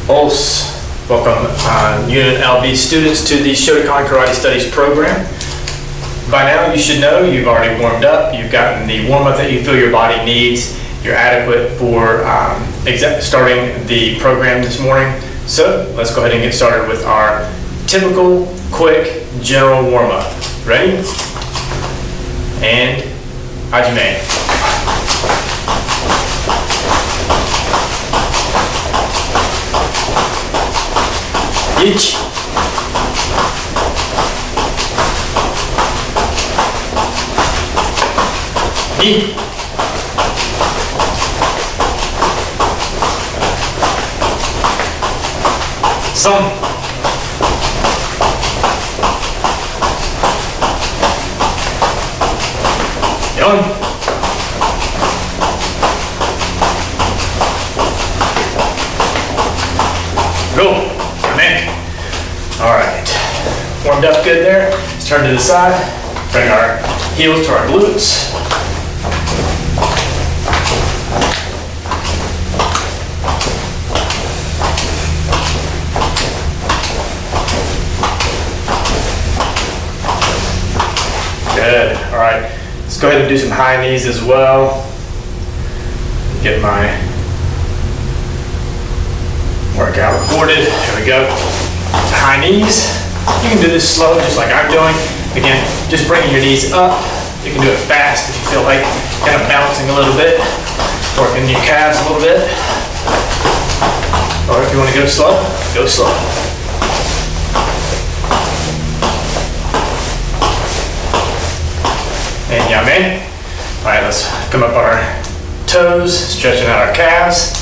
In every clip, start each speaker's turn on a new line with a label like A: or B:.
A: Os. Welcome UNLV students to the Shotokan Karate Studies program. By now you should know you've already warmed up, you've gotten the warm-up that you feel your body needs, you're adequate for starting the program this morning. So let's go ahead and get started with our typical, quick, general warm-up. Ready? And Hajime. Ichi. Ni. San. Yon. Go. Alright, warmed up good there. Let's turn to the side, bring our heels to our glutes. Good, alright. Let's go ahead and do some high knees as well. Get my workout recorded. Here we go. High knees. You can do this slow, just like I'm doing. Again, just bringing your knees up. You can do it fast if you feel like kind of bouncing a little bit, working your calves a little bit. Or if you want to go slow, go slow. And yame. All right, let's come up on our toes, stretching out our calves.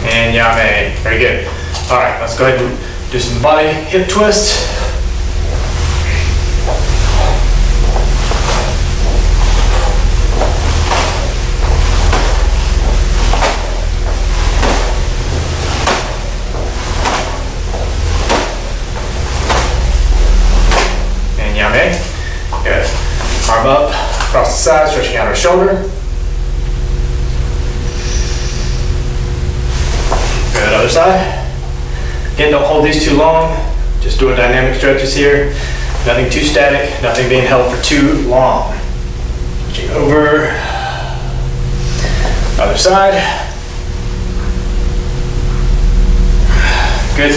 A: And yame. Very good. All right, let's go ahead and do some body hip twists. And yame. Good. Arm up, across the side, stretching out our shoulder. Good, other side. Again, don't hold these too long. Just doing dynamic stretches here. Nothing too static, nothing being held for too long. Switching over. Other side. Good.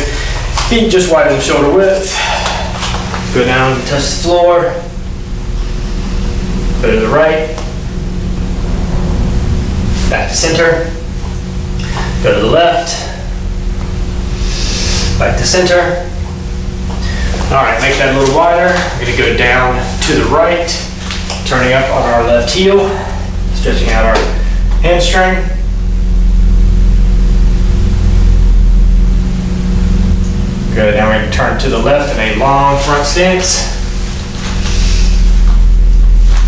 A: Feet just widen shoulder width. Go down, touch the floor. Go to the right. Back to center. Go to the left. Back to center. All right, make that a little wider. We're gonna go down to the right, turning up on our left heel, stretching out our hamstring. Good, now we're gonna turn to the left in a long front stance.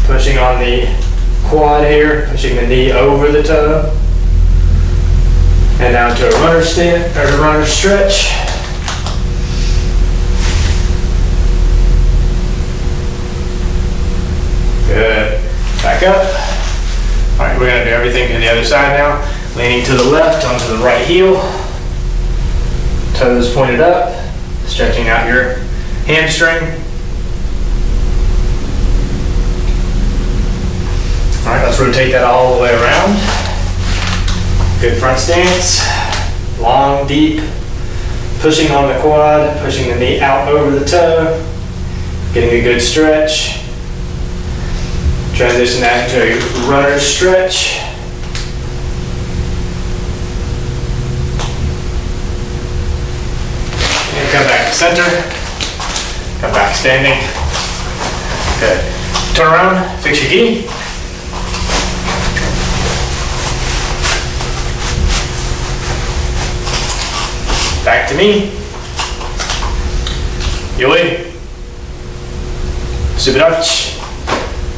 A: Pushing on the quad here, pushing the knee over the toe. And down to a runner stand, or a runner stretch. Good. Back up. All right, we're gonna do everything to the other side now. Leaning to the left onto the right heel. Toes pointed up. Stretching out your hamstring. All right, let's rotate that all the way around. Good front stance, long, deep, pushing on the quad, pushing the knee out over the toe, getting a good stretch. Transition that into a runner stretch. And come back to center, come back standing. Good. Turn around, fix your gi. Back to me. Yoi. Subirachi.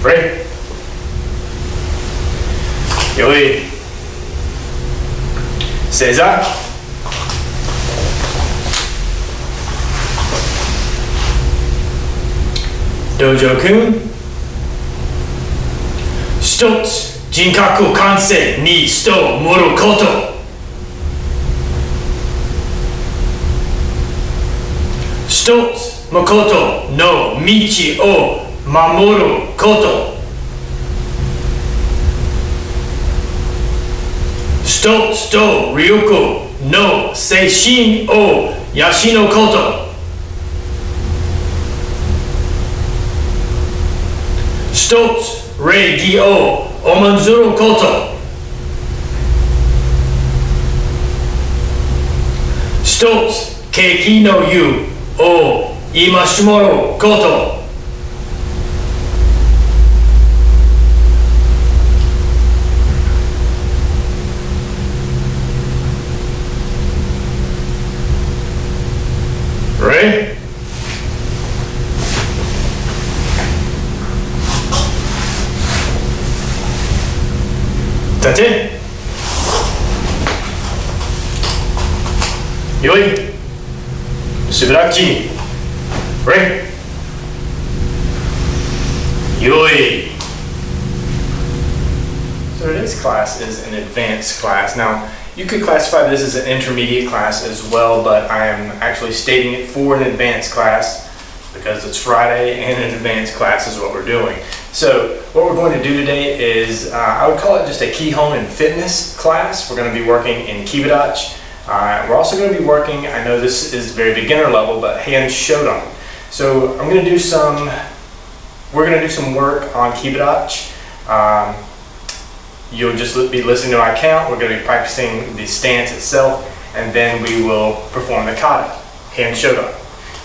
A: Free. Yoi. Seiza. Dojo-kun. 一つ、人格完成に人を盛ること。一つ、誠の道を守ること。一つと力の精神を養うこと。一つ礼儀を重んずること。一つ景気の湯を戒めること。Ready? That's it. よい。しばらく。Ready? よい。So today's class is an advanced class. Now, you could classify this as an intermediate class as well, but I am actually stating it for an advanced class because it's Friday and an advanced class is what we're doing. So what we're going to do today is, I would call it just a Kihon and fitness class. We're going to be working in Kibidachi. We're also going to be working, I know this is very beginner level, but Heian Shotokan. So we're going to do some work on Kibidachi. You'll just be listening to my count. We're going to be practicing the stance itself, and then we will perform the kata, Heian Shotokan.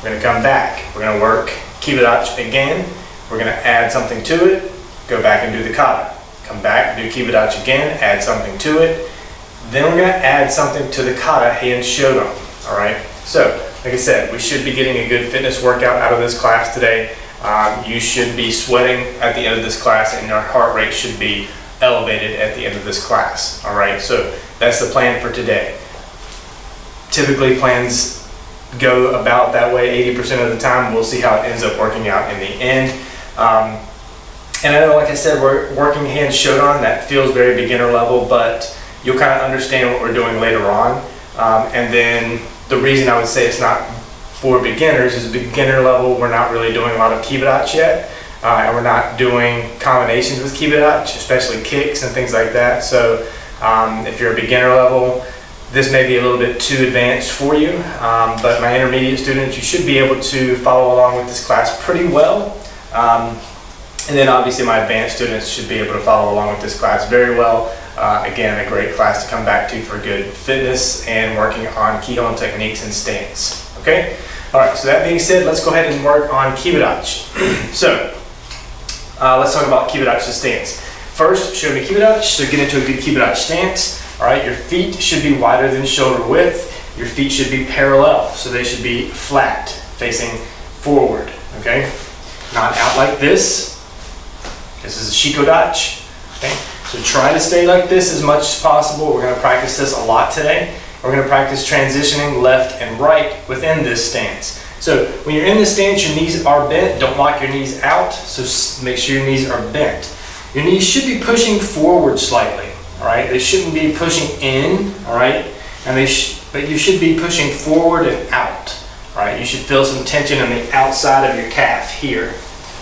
A: We're going to come back. We're going to work Kibidachi again. We're going to add something to it, go back and do the kata. Come back, do Kibidachi again, add something to it. Then we're going to add something to the kata, Heian Shotokan. All right. So, like I said, we should be getting a good fitness workout out of this class today. You should be sweating at the end of this class, and your heart rate should be elevated at the end of this class. All right, so that's the plan for today. Typically plans go about that way 80% of the time. We'll see how it ends up working out in the end. And I know, like I said, we're working Heian Shotokan. That feels very beginner level, but you'll kind of understand what we're doing later on. And then the reason I would say it's not for beginners is beginner level. We're not really doing a lot of Kibidachi yet. And we're not doing combinations with Kibidachi, especially kicks and things like that. So if you're a beginner level, this may be a little bit too advanced for you. But my intermediate students, you should be able to follow along with this class pretty well. And then obviously my advanced students should be able to follow along with this class very well. Again, a great class to come back to for good fitness and working on Kihon techniques and stance. Okay? All right, so that being said, let's go ahead and work on Kibidachi. So, let's talk about Kibidachi stance. First, show me Kibidachi, so get into a good Kibidachi stance. All right, your feet should be wider than shoulder width. Your feet should be parallel, so they should be flat, facing forward, okay? Not out like this. This is a Shikodachi, okay? So try to stay like this as much as possible. We're gonna practice this a lot today. We're gonna practice transitioning left and right within this stance. So when you're in this stance, your knees are bent. Don't lock your knees out, so make sure your knees are bent. Your knees should be pushing forward slightly, all right? They shouldn't be pushing in, all right? And but you should be pushing forward and out, all right? You should feel some tension on the outside of your calf here,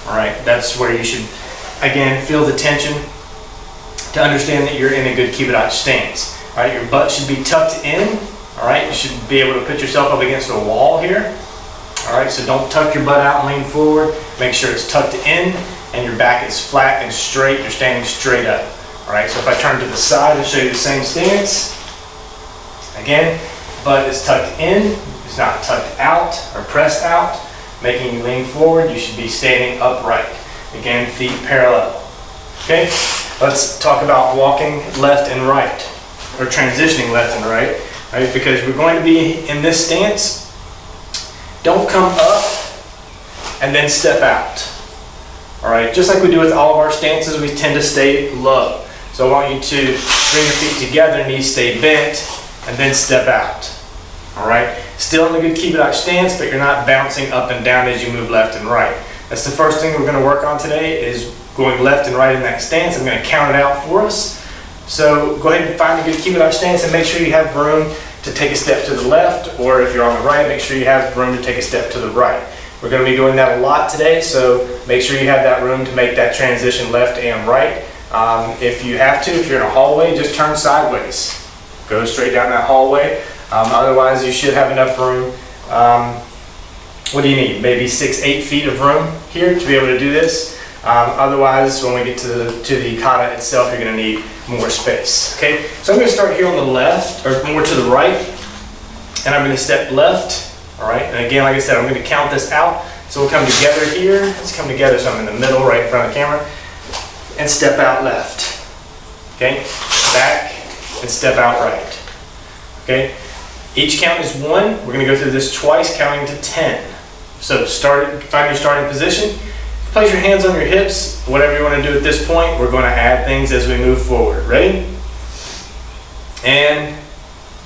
A: all right? That's where you should, again, feel the tension to understand that you're in a good Kibidachi stance. All right, your butt should be tucked in, all right? You should be able to put yourself up against a wall here. All right, so don't tuck your butt out and lean forward. Make sure it's tucked in and your back is flat and straight. You're standing straight up. All right, so if I turn to the side and show you the same stance, again, butt is tucked in. It's not tucked out or pressed out, making you lean forward. You should be standing upright. Again, feet parallel. Okay, let's talk about walking left and right, or transitioning left and right, right? Because we're going to be in this stance. Don't come up and then step out. All right, just like we do with all of our stances, we tend to stay low. So I want you to bring your feet together, knees stay bent, and then step out. All right, still in a good Kibidachi stance, but you're not bouncing up and down as you move left and right. That's the first thing we're going to work on today, is going left and right in that stance. I'm going to count it out for us. So go ahead and find a good Kibidachi stance and make sure you have room to take a step to the left, or if you're on the right, make sure you have room to take a step to the right. We're going to be doing that a lot today, so make sure you have that room to make that transition left and right. If you have to, if you're in a hallway, just turn sideways. Go straight down that hallway. Otherwise, you should have enough room. What do you need? Maybe 6-8 feet of room here to be able to do this. Otherwise, when we get to the kata itself, you're going to need more space. Okay, so I'm going to start here on the left, or more to the right, and I'm going to step left. All right, and again, like I said, I'm going to count this out. So we'll come together here. Let's come together. So I'm in the middle, right in front of the camera, and step out left. Okay, back and step out right. Okay, each count is 1. We're going to go through this twice, counting to 10. So find your starting position. Place your hands on your hips, whatever you want to do at this point. We're going to add things as we move forward. Ready? And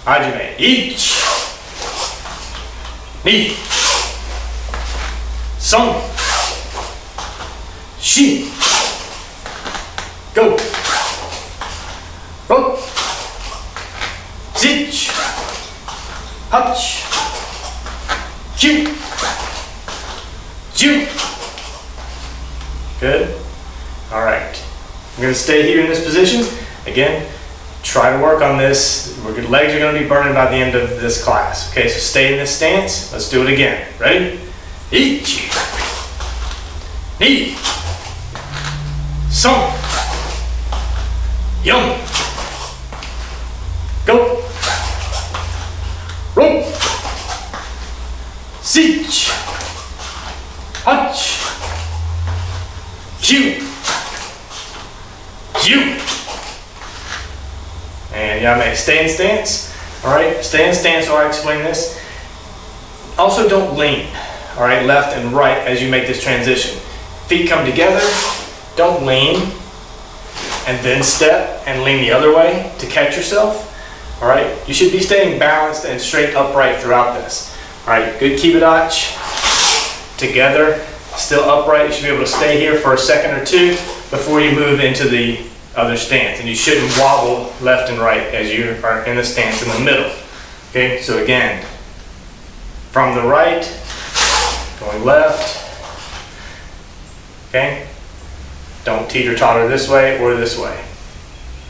A: hajime. Ich, ni, san, shi, go, ro, sich, hach, kyu, ju. Good. All right. I'm going to stay here in this position. Again, try to work on this. Legs are going to be burning by the end of this class. Okay, so stay in this stance. Let's do it again. Ready? Ichi, ni, san, yon, go, ro, sich, hach, Q, Q, and yame. Stay in stance. All right, stay in stance while I explain this. Also, don't lean. All right, left and right as you make this transition. Feet come together. Don't lean, and then step and lean the other way to catch yourself. All right, you should be staying balanced and straight upright throughout this. All right, good Kibidachi. Together. Still upright. You should be able to stay here for a second or two before you move into the other stance. And you shouldn't wobble left and right as you are in the stance in the middle. Okay, so again, from the right, going left. Okay, don't teeter-totter this way or this way.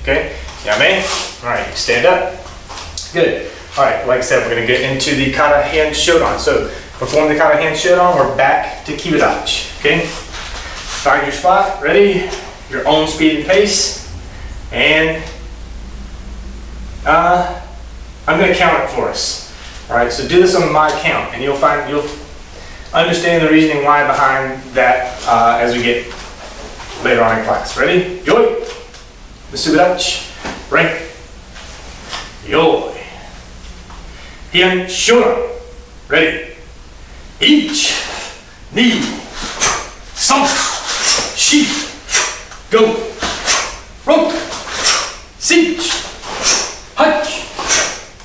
A: Okay, yame. All right, stand up. Good. All right, like I said, we're going to get into the kata hand shodan. So perform the kata hand shodan. We're back to Kibidachi. Okay? Find your spot. Ready? Your own speed and pace. And I'm going to count it for us. All right. So do this on my count, and you'll understand the reasoning why behind that as we get later on in class. Ready? Yoi. Masubidachi. Right. Yoi. Heian shodan. Ready? Ich, ni, san, shi, go, ro, sich, hach,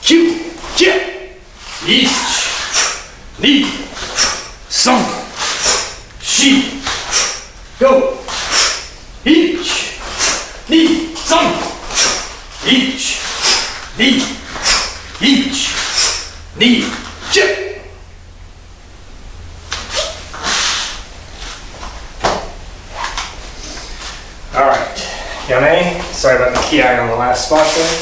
A: kyu, kya. Ich, ni, san, shi, go. Ich, ni, san, ich, ni, kya. Yame, sorry about the ki on the last spot there.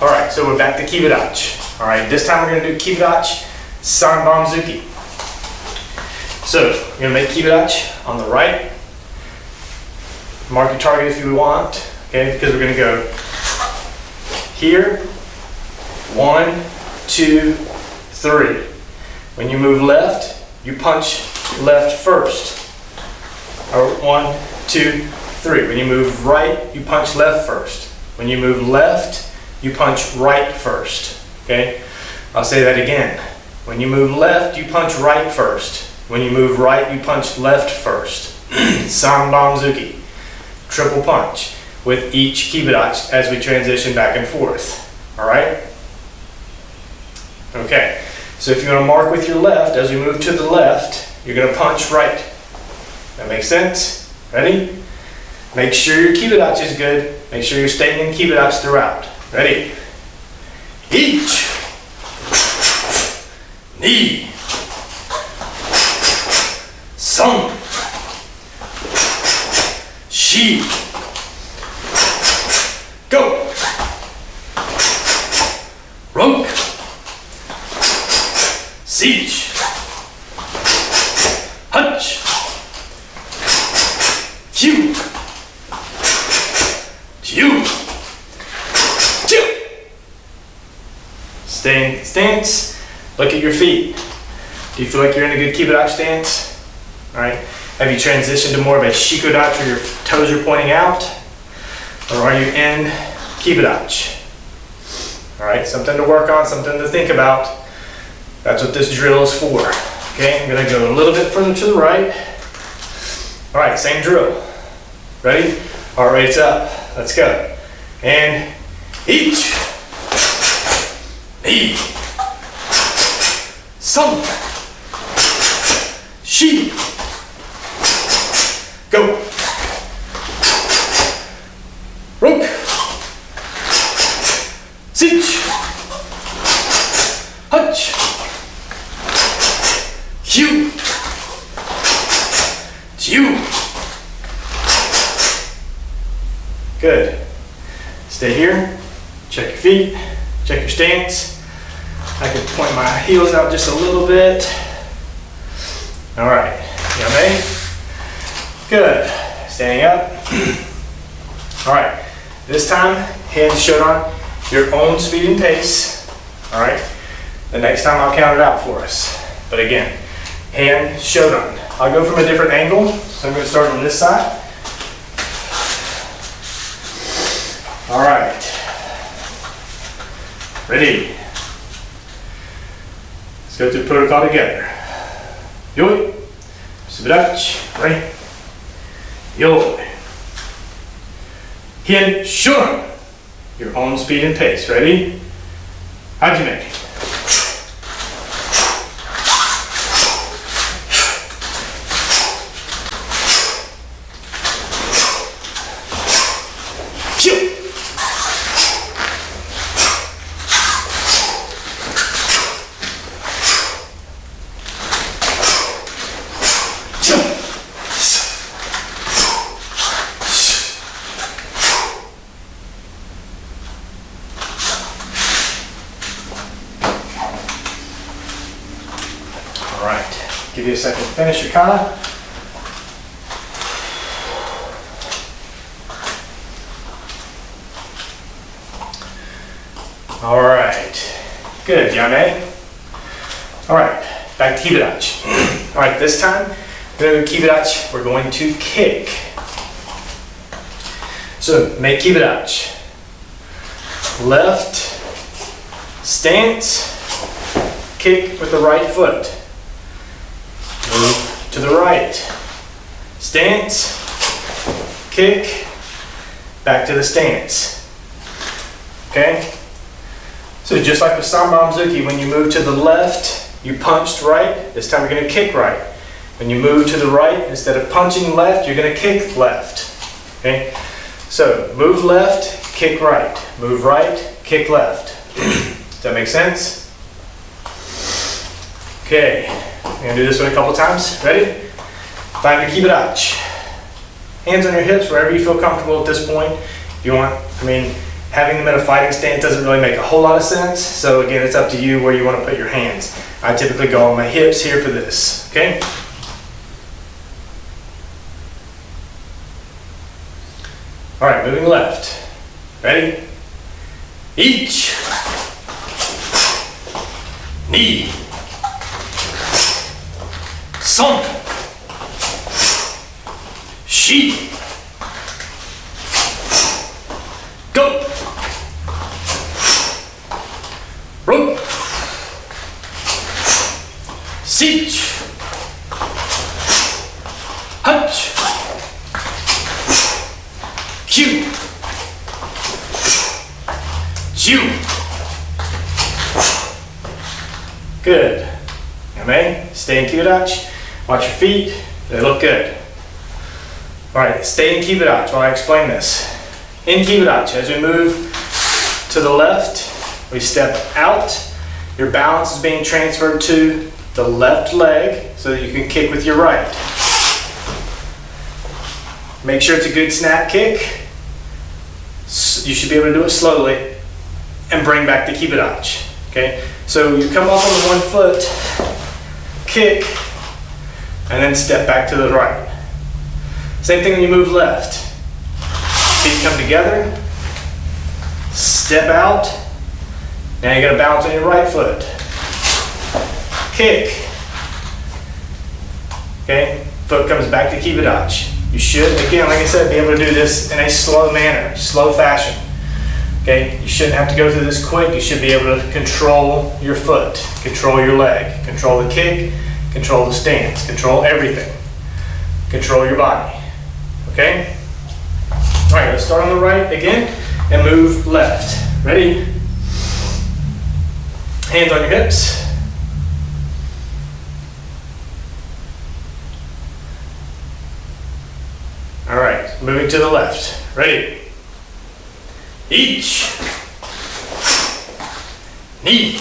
A: All right, so we're back to Kibidachi. All right, this time we're going to do Kibidachi Sanbamzuki. So we're going to make Kibidachi on the right. Mark your target if you want, okay, because we're going to go here, 1, 2, 3. When you move left, you punch left first. Or 1, 2, 3. When you move right, you punch left first. When you move left, you punch right first. Okay? I'll say that again. When you move left, you punch right first. When you move right, you punch left first. Sanbamzuki. Triple punch with each Kibidachi as we transition back and forth. Alright? Okay. So if you want to mark with your left, as we move to the left, you're going to punch right. That makes sense? Ready? Make sure your kibidachi is good. Make sure you're staying in kibidachi throughout. Ready? Ichi, ni, san, shi, go. Rok, sich, hach, kyu, kyu, kyu. Stay in stance. Look at your feet. Do you feel like you're in a good kibidachi stance? All right. Have you transitioned to more of a shikodachi where your toes are pointing out? Or are you in kibidachi? All right, something to work on, something to think about. That's what this drill is for. Okay, I'm gonna go a little bit further to the right. All right, same drill. Ready? Heart rate's up. Let's go. And each, ni, san, shi, go. Rok, sich, hach, kyu, kyu. Good. Stay here. Check your feet. Check your stance. I can point my heels out just a little bit. All right. Yame. Good. Standing up. All right. This time, hands Shotokan, your own speed and pace. All right. The next time I'll count it out for us. But again, hand Shotokan. I'll go from a different angle. So I'm going to start on this side. All right. Ready. Let's go through the protocol together. Yoi. Subidachi. Ready. Yoi. Heian Shotokan. Your own speed and pace. Ready? Hajime. Kyu. All right, give you a second to finish your kata. All right, good, Yame. All right, back to kibidachi. All right, this time, we're going to do kibidachi. We're going to kick. So, make kibidachi. Left, stance, kick with the right foot. Move to the right. Stance, kick, back to the stance. Okay? So just like with Sanbamzuki, when you move to the left, you punched right. This time you're going to kick right. When you move to the right, instead of punching left, you're going to kick left. Okay? So move left, kick right. Move right, kick left. Does that make sense? Okay, I'm going to do this one a couple times. Ready? Find your kibidachi. Hands on your hips wherever you feel comfortable at this point. If you want, having them in a fighting stance doesn't really make a whole lot of sense. So again, it's up to you where you want to put your hands. I typically go on my hips here for this. Okay? All right, moving left. Ready? Each. Knee. Son. Shi. Go. Rok. Sich. Hach. Kyu. Kyu. Good. Stay in kibidachi. Watch your feet. They look good. All right, stay in Kibidachi while I explain this. In Kibidachi, as we move to the left, we step out. Your balance is being transferred to the left leg so that you can kick with your right. Make sure it's a good snap kick. You should be able to do it slowly and bring back the Kibidachi. Okay, so you come up on the 1 foot, kick, and then step back to the right. Same thing when you move left. Feet come together, step out. Now you gotta bounce on your right foot. Kick. Okay, foot comes back to Kibidachi. You should, again, like I said, be able to do this in a slow manner, slow fashion. Okay, you shouldn't have to go through this quick. You should be able to control your foot, control your leg, control the kick, control the stance, control everything. Control your body. Okay? All right, let's start on the right again and move left. Ready? Hands on your hips. All right, moving to the left. Ready? Each. Knee.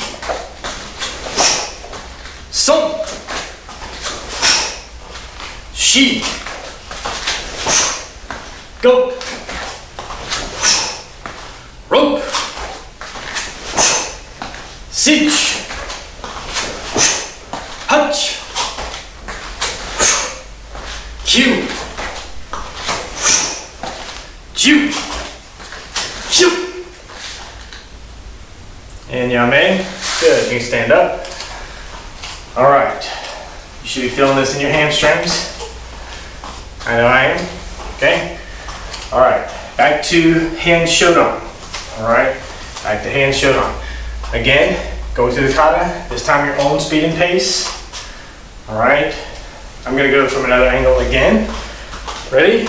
A: Son. She. Go. Rope. Sich. Hutch. Q. Ju. Shoot. And yame. Good. You can stand up. All right. You should be feeling this in your hamstrings. I know I am. Okay. All right. Back to Heian Shotokan. All right. Back to Heian Shotokan. Again, go through the kata. This time your own speed and pace. All right. I'm going to go from another angle again. Ready?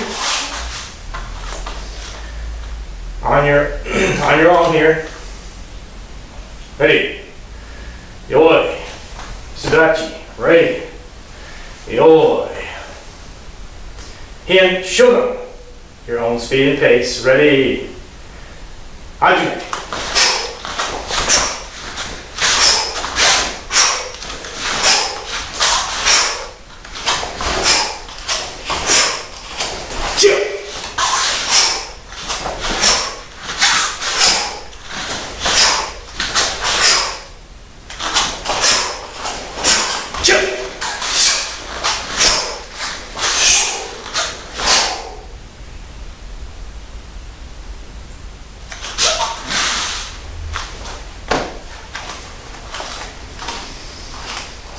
A: On your own here. Ready. Yoi. Sudachi. Ready. Yoi. Heian Shotokan. Your own speed and pace. Ready. Hajime.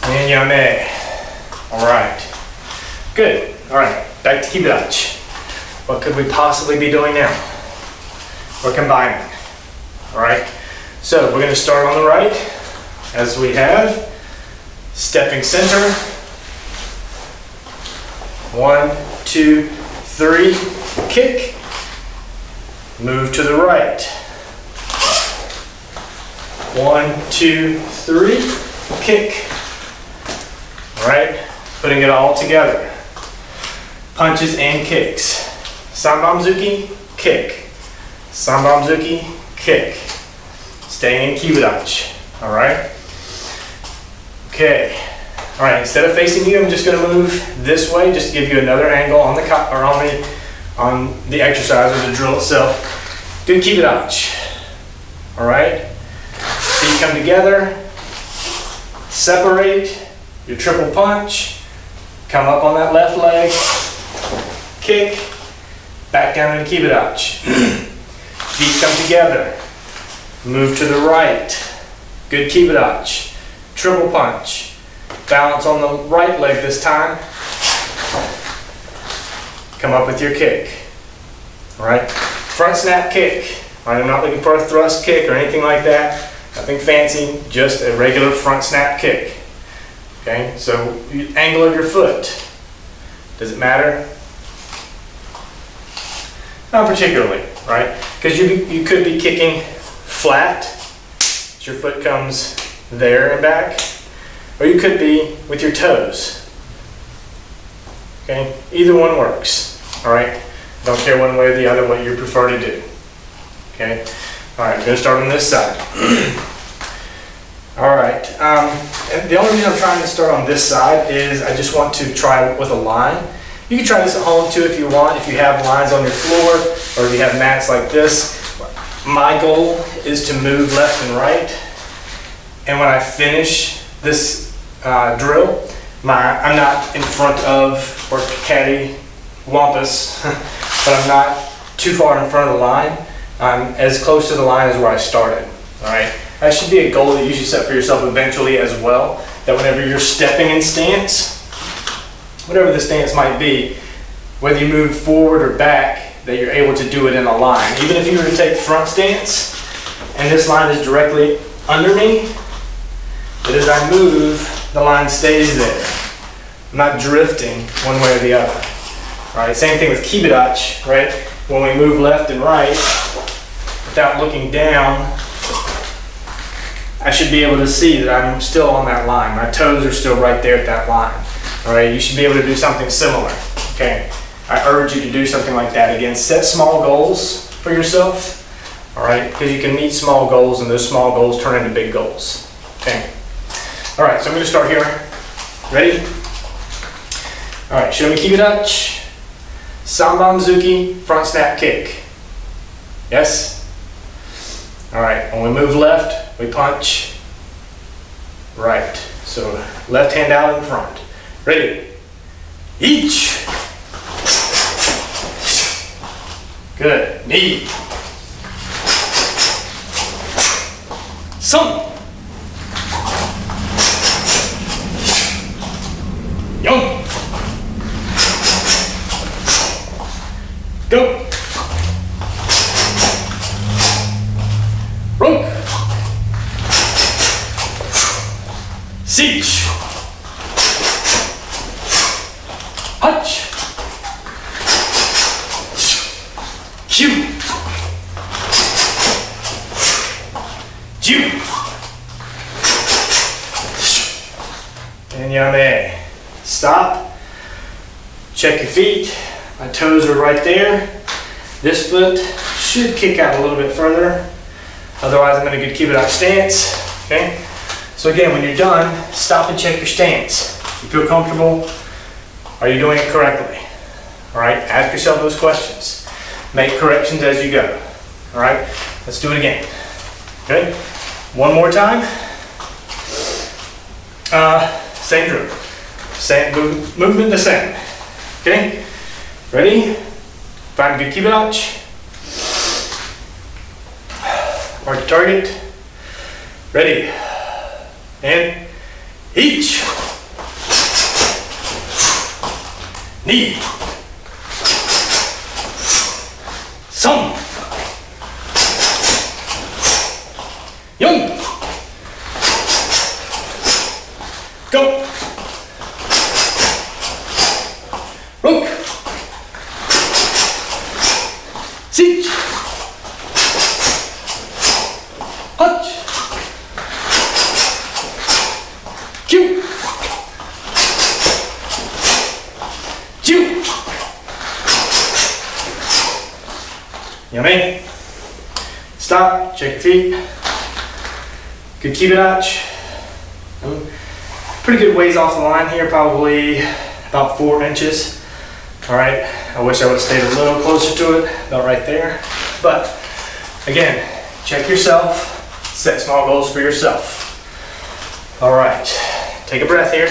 A: And yame. All right. Good. All right. Back to Kibidachi. What could we possibly be doing now? We're combining. All right. So we're going to start on the right, as we have. Stepping center. 1, 2, 3. Kick. Move to the right. 1, 2, 3. Kick. All right, putting it all together. Punches and kicks. Sanbamzuki, kick. Sanbamzuki, kick. Staying in Kibidachi. All right. Okay. All right. Instead of facing you, I'm just going to move this way, just to give you another angle on the exercise or the drill itself. Do Kibidachi. All right. Feet come together. Separate. Your triple punch, come up on that left leg, kick, back down into Kibidachi. Feet come together, move to the right, good Kibidachi, triple punch, balance on the right leg this time, come up with your kick. All right, front snap kick. All right, I'm not looking for a thrust kick or anything like that, nothing fancy, just a regular front snap kick. Okay, so angle of your foot, does it matter? Not particularly, right? Because you could be kicking flat, so your foot comes there and back, or you could be with your toes. Okay, either one works. all right? Don't care one way or the other what you prefer to do, okay? All right, we're gonna start on this side. All right, and the only reason I'm trying to start on this side is I just want to try with a line. You can try this at home too if you want, if you have lines on your floor or if you have mats like this. My goal is to move left and right. And when I finish this drill, I'm not in front of or caddy wampus, but I'm not too far in front of the line. I'm as close to the line as where I started, all right? That should be a goal that you should set for yourself eventually as well, that whenever you're stepping in stance, whatever the stance might be, whether you move forward or back, that you're able to do it in a line. Even if you were to take front stance, and this line is directly under me, that as I move, the line stays there. I'm not drifting one way or the other. All right, same thing with kibidachi, right? When we move left and right, without looking down, I should be able to see that I'm still on that line. My toes are still right there at that line. All right, you should be able to do something similar. Okay, I urge you to do something like that. Again, set small goals for yourself. All right, because you can meet small goals and those small goals turn into big goals. Okay. All right, so I'm going to start here. Ready? All right, show me kibidachi, sanbanzuki, front snap kick. Yes? All right, when we move left, we punch right. So left hand out in front. Ready? Each. Good. Knee. Some. Young. Go. Rook. Siege. Punch. Q. Ju. And yame. Stop. Check your feet. My toes are right there. This foot should kick out a little bit further. Otherwise, I'm in a good kibidachi stance. Okay. So again, when you're done, stop and check your stance. You feel comfortable? Are you doing it correctly? All right. Ask yourself those questions. Make corrections as you go. All right. Let's do it again. Good. One more time. Same drill. Same movement the same. Okay. Ready? Find a good kibidachi. Mark the target. Ready. And each. Knee. Some. Young. Go. Rook. Siege. Punch. Q. Ju. Yummy. Stop. Check your feet. Good kibidachi. Pretty good ways off the line here, probably about 4 inches. All right, I wish I would have stayed a little closer to it, about right there. But again, check yourself, set small goals for yourself. All right, take a breath here.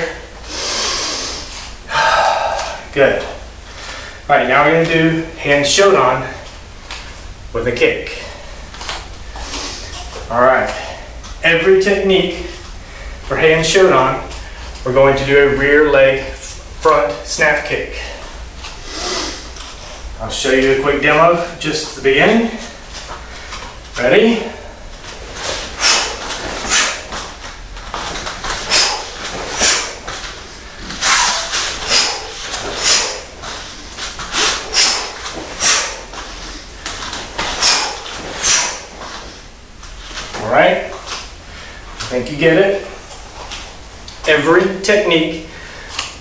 A: Good. All right, now we're gonna do hand shodan with a kick. All right, every technique for hand shodan, we're going to do a rear leg front snap kick. I'll show you a quick demo just at the beginning. Ready? All right, I think you get it. Every technique,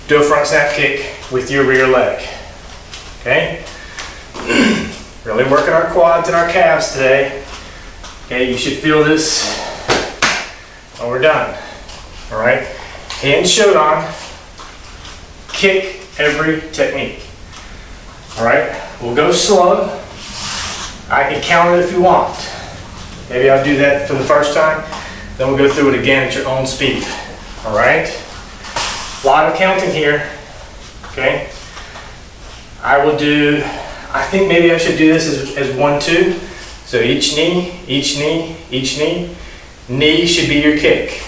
A: do a front snap kick with your rear leg, okay? Really working our quads and our calves today. Okay, you should feel this when we're done. All right, hand Shotokan, kick every technique. All right, we'll go slow. I can count it if you want. Maybe I'll do that for the first time, then we'll go through it again at your own speed. All right, a lot of counting here. Okay, I will do, I think maybe I should do this as 1, 2. So each knee, each knee, each knee. Knee should be your kick.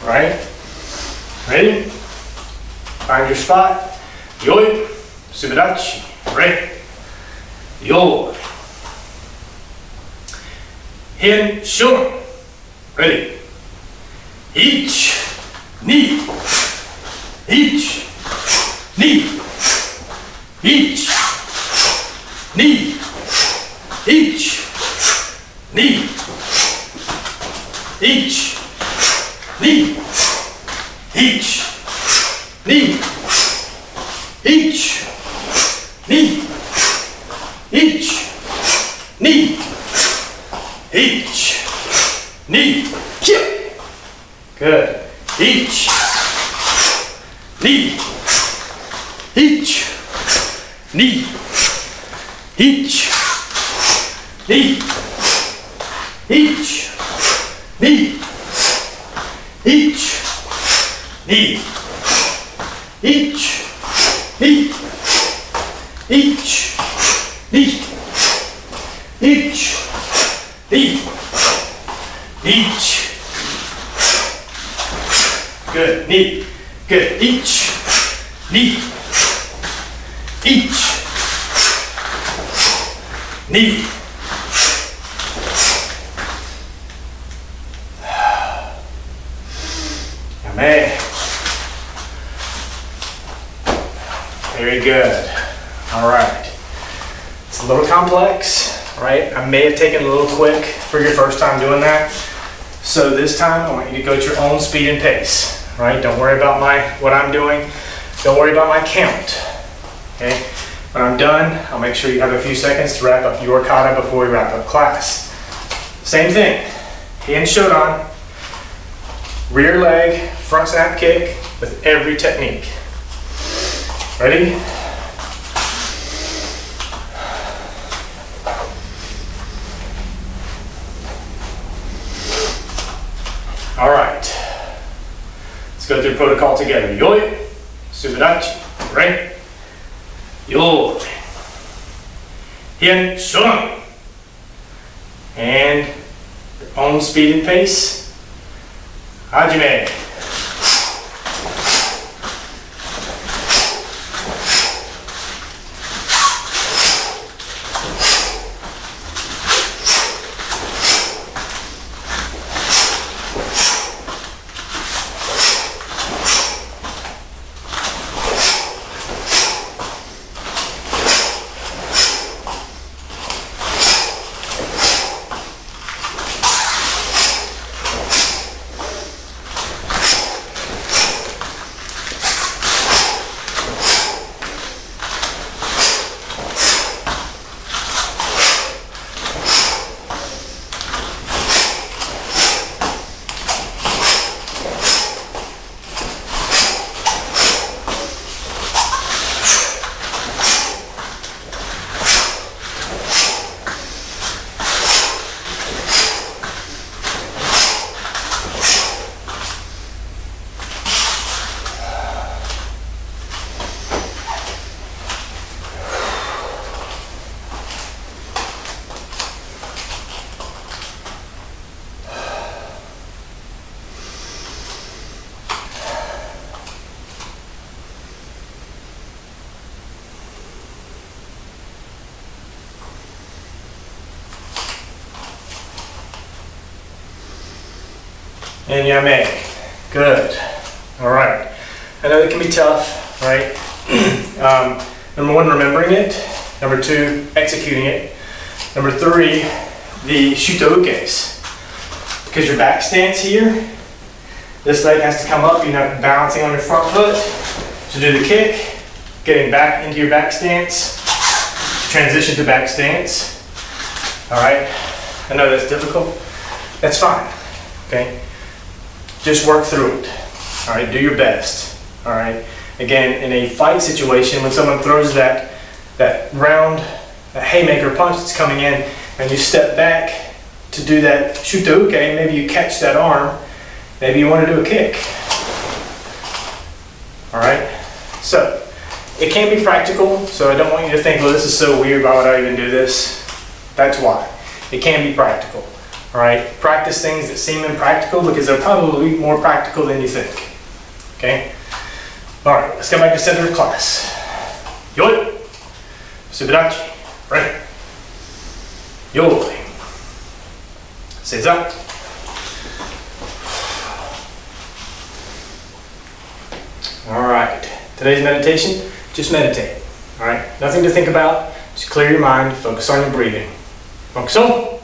A: All right, ready? Find your spot. Yoi, subidachi, right? Yo. Hin, shun. Ready? Each knee, each knee, each knee, each knee, each knee, each knee, each knee, each knee, each knee, kick. Good. Each knee, each knee, each knee, each knee, each knee, each knee, each knee, each knee, each. Good. Knee. Good. Each knee, each knee. Amen. Very good. All right. It's a little complex, right? I may have taken a little quick for your first time doing that. So this time I want you to go at your own speed and pace, right? Don't worry about what I'm doing. Don't worry about my count, okay? When I'm done, I'll make sure you have a few seconds to wrap up your kata before we wrap up class. Same thing, hand Shotokan, rear leg, front snap kick with every technique. Ready? All right, let's go through protocol together. Yoi, subidachi, right? Yoi, Heian, Shotokan. And your own speed and pace. Hajime. And yame. Good. All right. I know it can be tough, right? Number 1, remembering it. Number 2, executing it. Number 3, the Shotokans. Because your back stance here, this leg has to come up. You're not balancing on your front foot to do the kick. Getting back into your back stance. transition to back stance. All right, I know that's difficult. That's fine, okay? Just work through it, all right? Do your best, all right? Again, in a fight situation, when someone throws that round, that haymaker punch that's coming in, and you step back to do that Shotokan, maybe you catch that arm, maybe you want to do a kick, all right? So, it can be practical, so I don't want you to think, well, this is so weird, why would I even do this? That's why. It can be practical, all right? Practice things that seem impractical because they're probably more practical than you think, okay? All right, let's go back to center of class. Yoi, Subidachi, right? Yoi, Seiza. All right, today's meditation, just meditate, all right? Nothing to think about, just clear your mind, focus on your breathing. Focus on.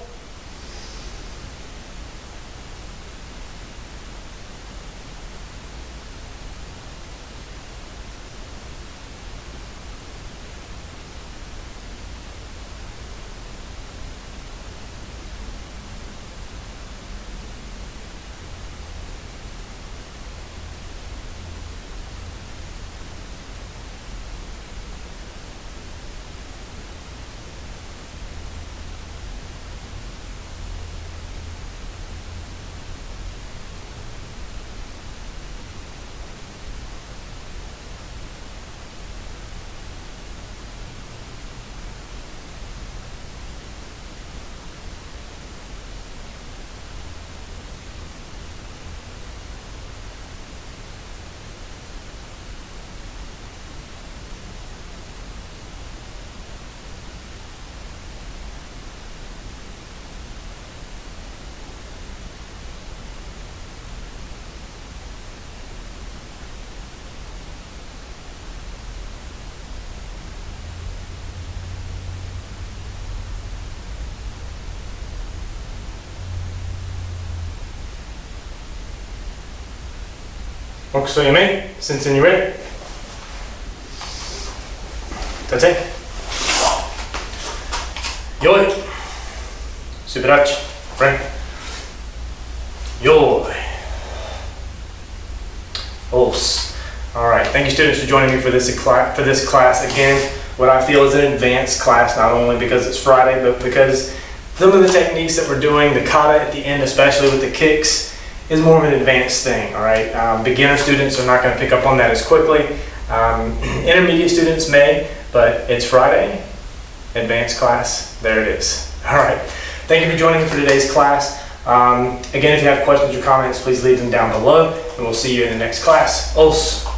A: Focus on your mate, sensing you ready. Tate. Yoi. Subirachi. Right. Yoi. Os. Alright, thank you students for joining me for this class. Again, what I feel is an advanced class, not only because it's Friday, but because some of the techniques that we're doing, the kata at the end, especially with the kicks, is more of an advanced thing, all right? Beginner students are not going to pick up on that as quickly. Intermediate students may, but it's Friday, advanced class, there it is. All right, thank you for joining me for today's class. Again, if you have questions or comments, please leave them down below, and we'll see you in the next class. Os.